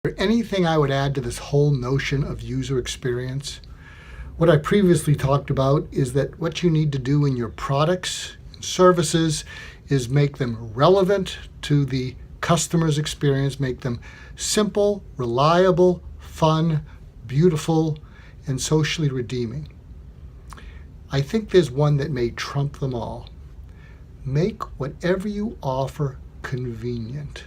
there anything I would add to this whole notion of user experience? What I previously talked about is that what you need to do in your products and services is make them relevant to the customer's experience, make them simple, reliable, fun, beautiful, and socially redeeming. I think there's one that may trump them all. Make whatever you offer convenient.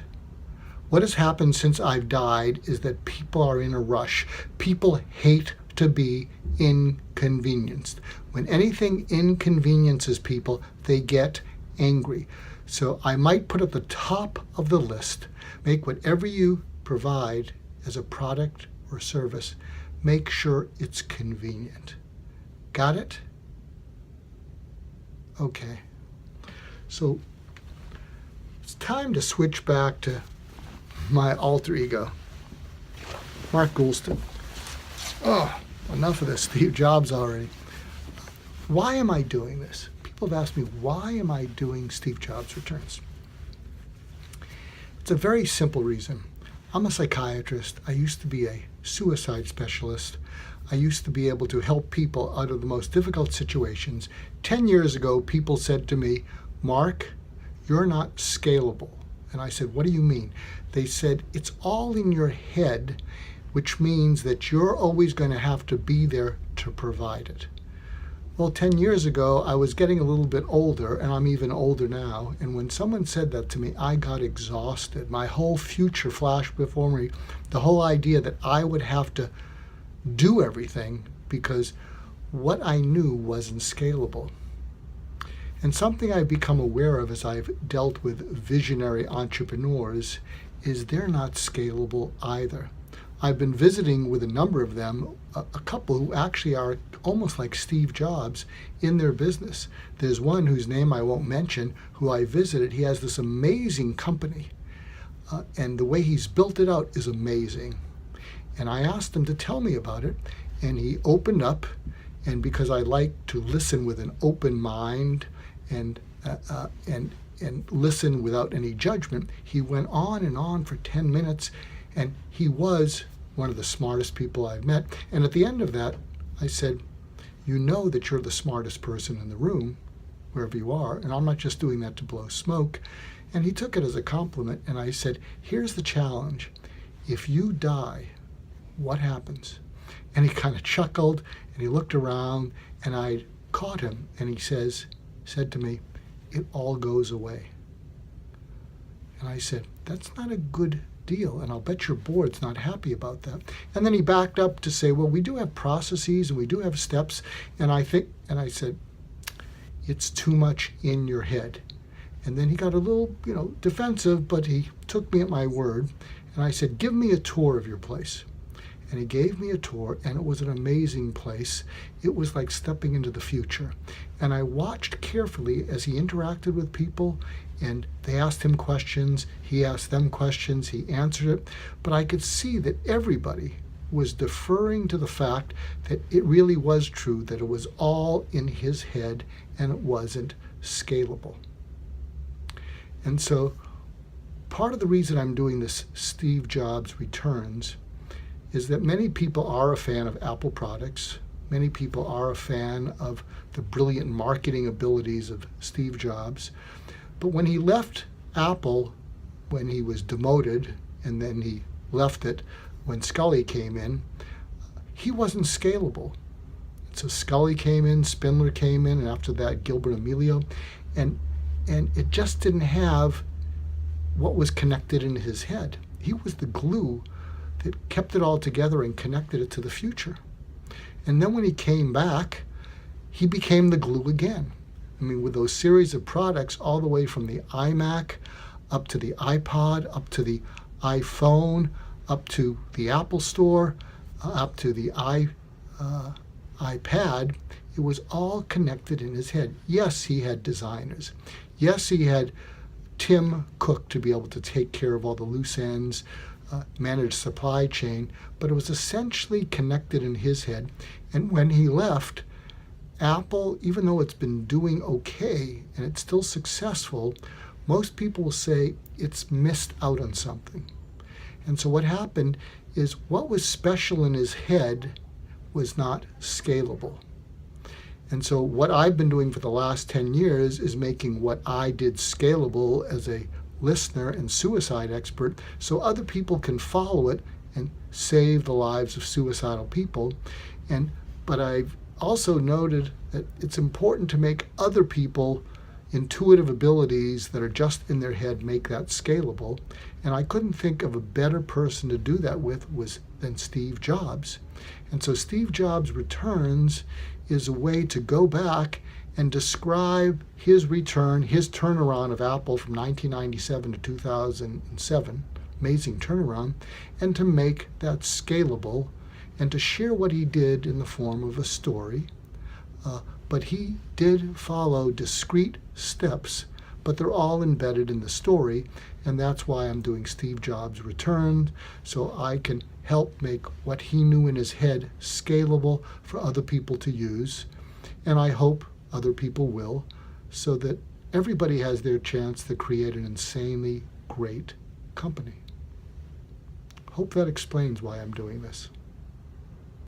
What has happened since I've died is that people are in a rush. People hate to be inconvenienced. When anything inconveniences people, they get angry. So I might put at the top of the list, make whatever you provide as a product or service, make sure it's convenient. Got it? Okay. So it's time to switch back to my alter ego, Mark Goulston. Oh, enough of this Steve Jobs already. Why am I doing this? People have asked me, why am I doing Steve Jobs Returns? It's a very simple reason. I'm a psychiatrist. I used to be a suicide specialist. I used to be able to help people out of the most difficult situations. 10 years ago, people said to me, Mark, you're not scalable. And I said, what do you mean? They said, it's all in your head, which means that you're always going to have to be there to provide it. Well, 10 years ago, I was getting a little bit older, and I'm even older now. And when someone said that to me, I got exhausted. My whole future flashed before me. The whole idea that I would have to do everything because what I knew wasn't scalable. And something I've become aware of as I've dealt with visionary entrepreneurs is they're not scalable either. I've been visiting with a number of them, a couple who actually are almost like Steve Jobs in their business. There's one whose name I won't mention, who I visited. He has this amazing company, and the way he's built it out is amazing. And I asked him to tell me about it, and he opened up, and because I like to listen with an open mind and listen without any judgment, he went on and on for 10 minutes, and he was one of the smartest people I've met. And at the end of that, I said, you know that you're the smartest person in the room, wherever you are, and I'm not just doing that to blow smoke. And he took it as a compliment, and I said, here's the challenge. If you die, what happens? And he kind of chuckled, and he looked around, and I caught him, and he said to me, it all goes away. And I said, that's not a good deal, and I'll bet your board's not happy about that. And then he backed up to say, well, we do have processes and we do have steps, and I said, it's too much in your head. And then he got a little, defensive, but he took me at my word, and I said, give me a tour of your place. And he gave me a tour, and it was an amazing place. It was like stepping into the future. And I watched carefully as he interacted with people, and they asked him questions, he asked them questions, he answered it. But I could see that everybody was deferring to the fact that it really was true, that it was all in his head and it wasn't scalable. And so part of the reason I'm doing this Steve Jobs Returns is that many people are a fan of Apple products. Many people are a fan of the brilliant marketing abilities of Steve Jobs. But when he left Apple, when he was demoted, and then he left it when Scully came in, he wasn't scalable. So Scully came in, Spindler came in, and after that, Gilbert Emilio. And it just didn't have what was connected in his head. He was the glue that kept it all together and connected it to the future. And then when he came back, he became the glue again. I mean, with those series of products all the way from the iMac, up to the iPod, up to the iPhone, up to the Apple Store, up to the iPad, it was all connected in his head. Yes, he had designers. Yes, he had Tim Cook to be able to take care of all the loose ends, manage supply chain, but it was essentially connected in his head. And when he left, Apple, even though it's been doing okay and it's still successful, most people will say it's missed out on something. And so what happened is what was special in his head was not scalable. And so what I've been doing for the last 10 years is making what I did scalable as a listener and suicide expert so other people can follow it and save the lives of suicidal people. But I've also noted that it's important to make other people intuitive abilities that are just in their head make that scalable. And I couldn't think of a better person to do that with than Steve Jobs. And so Steve Jobs Returns is a way to go back and describe his return, his turnaround of Apple from 1997 to 2007, amazing turnaround, and to make that scalable and to share what he did in the form of a story. But he did follow discrete steps, but they're all embedded in the story, and that's why I'm doing Steve Jobs Returns, so I can help make what he knew in his head scalable for other people to use, and I hope other people will, so that everybody has their chance to create an insanely great company. Hope that explains why I'm doing this.